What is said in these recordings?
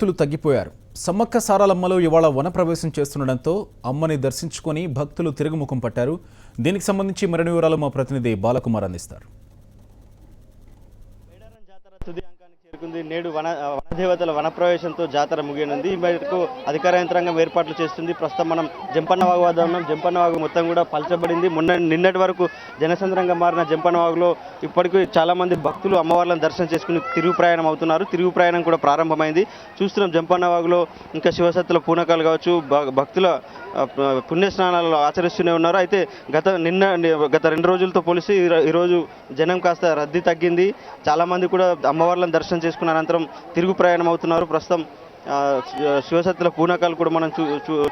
భక్తులు తగ్గిపోయారు. సమ్మక్క సారాలమ్మలో ఇవాళ వనప్రవేశం చేస్తుండటంతో అమ్మని దర్శించుకొని భక్తులు తిరుగుముఖం పట్టారు. దీనికి సంబంధించి మరిన్ని వివరాలు మా ప్రతినిధి బాలకుమార్ అందిస్తారు. నేడు వనదేవతల వనప్రవేశంతో జాతర ముగియనుంది. ఈ మేరకు అధికార యంత్రాంగం ఏర్పాట్లు చేస్తుంది. ప్రస్తుతం మనం జంపన్నవాగు వద్ద ఉన్నాం. జంపన్నవాగు మొత్తం కూడా పలచబడింది. నిన్నటి వరకు జనసంద్రంగా మారిన జంపన్నవాగులో ఇప్పటికీ చాలా మంది భక్తులు అమ్మవార్లను దర్శనం చేసుకుని తిరుగు ప్రయాణం అవుతున్నారు. తిరుగు ప్రయాణం కూడా ప్రారంభమైంది. చూస్తున్నాం జంపన్నవాగులో ఇంకా శివసత్తుల పూనకాలు కావచ్చు, భక్తుల పుణ్యస్నానాలు ఆచరిస్తూనే ఉన్నారు. అయితే గత 2 రోజులతో పోలిసి ఈరోజు జనం కాస్త రద్దీ తగ్గింది. చాలామంది కూడా అమ్మవార్లను దర్శనం చేసుకున్న అనంతరం తిరుగు ప్రయాణం అవుతున్నారు. ప్రస్తుతం శివసత్తుల పూనకాలు కూడా మనం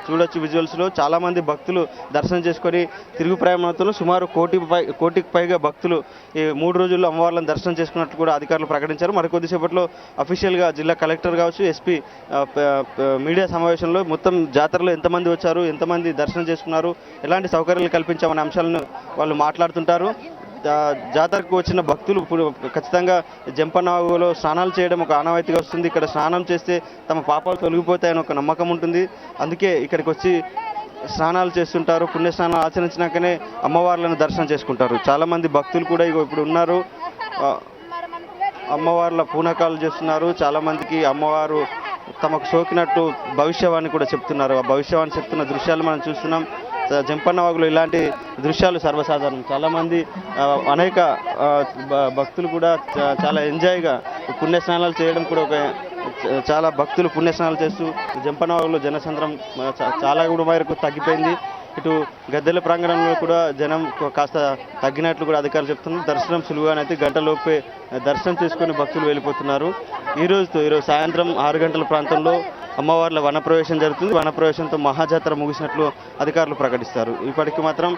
చూడొచ్చు విజువల్స్లో. చాలామంది భక్తులు దర్శనం చేసుకొని తిరుగు ప్రయాణం అవుతున్నారు. సుమారు కోటికి పైగా భక్తులు ఈ 3 రోజుల్లో అమ్మవార్లను దర్శనం చేసుకున్నట్లు కూడా అధికారులు ప్రకటించారు. మరికొద్దిసేపట్లో అఫీషియల్గా జిల్లా కలెక్టర్ కావచ్చు, ఎస్పీ మీడియా సమావేశంలో మొత్తం జాతరలో ఎంతమంది వచ్చారు, ఎంతమంది దర్శనం చేసుకున్నారు, ఎలాంటి సౌకర్యాలు కల్పించామనే అంశాలను వాళ్ళు మాట్లాడుతుంటారు. జాతరకు వచ్చిన భక్తులు ఖచ్చితంగా జంపన్నవాగులో స్నానాలు చేయడం ఒక ఆనవాయితీగా వస్తుంది. ఇక్కడ స్నానం చేస్తే తమ పాపాలు తొలగిపోతాయని ఒక నమ్మకం ఉంటుంది. అందుకే ఇక్కడికి వచ్చి స్నానాలు చేస్తుంటారు. పుణ్యస్నానాలు ఆచరించినాకనే అమ్మవార్లను దర్శనం చేసుకుంటారు. చాలామంది భక్తులు కూడా ఇప్పుడు ఉన్నారు. అమ్మవార్ల పూనకాలు చేస్తున్నారు. చాలామందికి అమ్మవారు తమకు సోకినట్టు భవిష్యవాణి కూడా చెప్తున్నారు. ఆ భవిష్యవాణి చెప్తున్న దృశ్యాలు మనం చూస్తున్నాం. జంపన్నవాగులో ఇలాంటి దృశ్యాలు సర్వసాధారణం. చాలామంది అనేక భక్తులు కూడా చాలా ఎంజాయ్గా పుణ్యస్నానాలు చేయడం కూడా చాలా భక్తులు పుణ్యస్నానాలు చేస్తూ జంపన్నవాగులో జనసంద్రం చాలా కూడా మేరకు తగ్గిపోయింది. ఇటు గద్దెల ప్రాంగణంలో కూడా జనం కాస్త తగ్గినట్లు కూడా అధికారులు చెప్తున్నారు. దర్శనం సులువుగానైతే గంటలోపే దర్శనం చేసుకుని భక్తులు వెళ్ళిపోతున్నారు. ఈరోజు సాయంత్రం 6 గంటల ప్రాంతంలో అమ్మవార్ల వనప్రవేశం జరుగుతుంది. వనప్రవేశంతో మహాజాతర ముగిసినట్లు అధికారులు ప్రకటిస్తారు. ఇప్పటికీ మాత్రం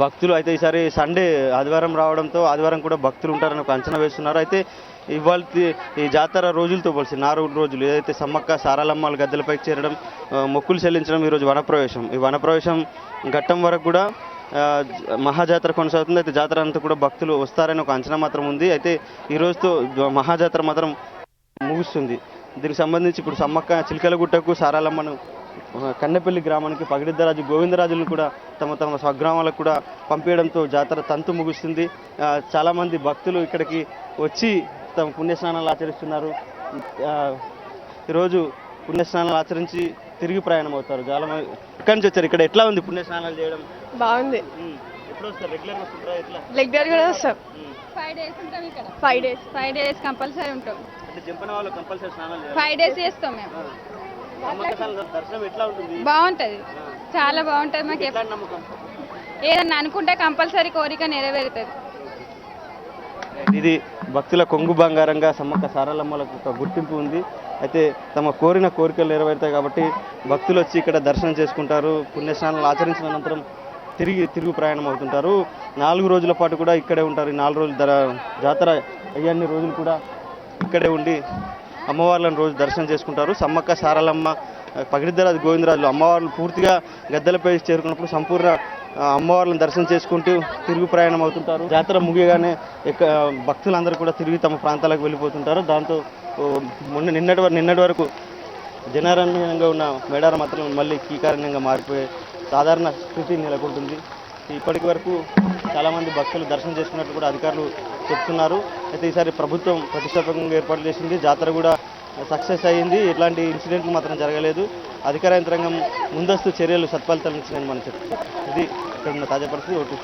భక్తులు అయితే ఈసారి సండే ఆదివారం రావడంతో ఆదివారం కూడా భక్తులు ఉంటారని ఒక అంచనా వేస్తున్నారు. అయితే ఇవాళ ఈ జాతర రోజులతో పోల్చి 4 రోజులు ఏదైతే సమ్మక్క సారాలమ్మలు గద్దెలపైకి చేరడం, మొక్కులు చెల్లించడం, ఈరోజు వనప్రవేశం. ఈ వనప్రవేశం ఘట్టం వరకు కూడా మహాజాతర కొనసాగుతుంది. అయితే జాతర అంతా కూడా భక్తులు వస్తారని ఒక అంచనా మాత్రం ఉంది. అయితే ఈ రోజుతో మహాజాతర మాత్రం ముగుస్తుంది. దీనికి సంబంధించి ఇప్పుడు సమ్మక్క చిలకలగుట్టకు సారాలమ్మను కన్నెపల్లి గ్రామానికి పగిడిద్దరాజు గోవిందరాజులను కూడా తమ స్వగ్రామాలకు కూడా పంపించడంతో జాతర తంతు ముగుస్తుంది. చాలామంది భక్తులు ఇక్కడికి వచ్చి తమ పుణ్యస్నానాలు ఆచరిస్తున్నారు. ఈరోజు పుణ్యస్నానాలు ఆచరించి తిరిగి ప్రయాణం అవుతారు. చాలా మంది ఇక్కడి నుంచి వచ్చారు. ఇక్కడ ఎట్లా ఉంది పుణ్యస్నానాలు చేయడం? బాగుంది. ఎప్పుడు వస్తారు? రెగ్యులర్ వస్తుంటారా? ఎట్లా? రెగ్యులర్ కూడా వస్తాం. 5 days ఉంటాం ఇక్కడ. 5 days కంపల్సరీ ఉంటాం. అంటే జంపన్నవాగులో కంపల్సరీ స్నానాలు చేయాలి. 5 days చేస్తాం మేము. దర్శనం ఎట్లా ఉంటుంది? బాగుంటది, చాలా బాగుంటది. మాకు నమ్మకం ఏదన్నా అనుకుంటే కంపల్సరీ కోరిక నెరవేరుతుంది. ఇది భక్తుల కొంగు బంగారంగా సమ్మక్క సారాలమ్మలకు ఒక గుర్తింపు ఉంది. అయితే తమ కోరిన కోరికలు నెరవేరుతాయి కాబట్టి భక్తులు వచ్చి ఇక్కడ దర్శనం చేసుకుంటారు. పుణ్యస్నానాలు ఆచరించిన అనంతరం తిరుగు ప్రయాణం అవుతుంటారు. 4 రోజుల పాటు కూడా ఇక్కడే ఉంటారు. ఈ 4 రోజుల జాతర అయ్యన్ని రోజులు కూడా ఇక్కడే ఉండి అమ్మవార్లను రోజు దర్శనం చేసుకుంటారు. సమ్మక్క సారాలమ్మ పగిడిద్దరాజు గోవిందరాజులు అమ్మవార్లు పూర్తిగా గద్దెలపై చేరుకున్నప్పుడు సంపూర్ణ అమ్మవార్లను దర్శనం చేసుకుంటూ తిరుగు ప్రయాణం అవుతుంటారు. జాతర ముగియగానే భక్తులందరూ కూడా తిరిగి తమ ప్రాంతాలకు వెళ్ళిపోతుంటారు. దాంతో నిన్నటి వరకు జనారణ్యంగా ఉన్న మేడారం మాత్రం మళ్ళీ కీకారణ్యంగా మారిపోయే సాధారణ స్థితి నెలకొంటుంది. ఇప్పటికి వరకు చాలామంది భక్తులు దర్శనం చేసుకున్నట్టు కూడా అధికారులు చెప్తున్నారు. అయితే ఈసారి ప్రభుత్వం ప్రతిష్టాత్మకంగా ఏర్పాటు చేసింది. జాతర కూడా సక్సెస్ అయ్యింది. ఎట్లాంటి ఇన్సిడెంట్లు మాత్రం జరగలేదు. అధికార యంత్రాంగం ముందస్తు చర్యలు సత్ఫలితాలు ఇచ్చిందని మనం చెప్తాం. ఇది ఇక్కడ ఉన్న తాజా పరిస్థితి. ఓటు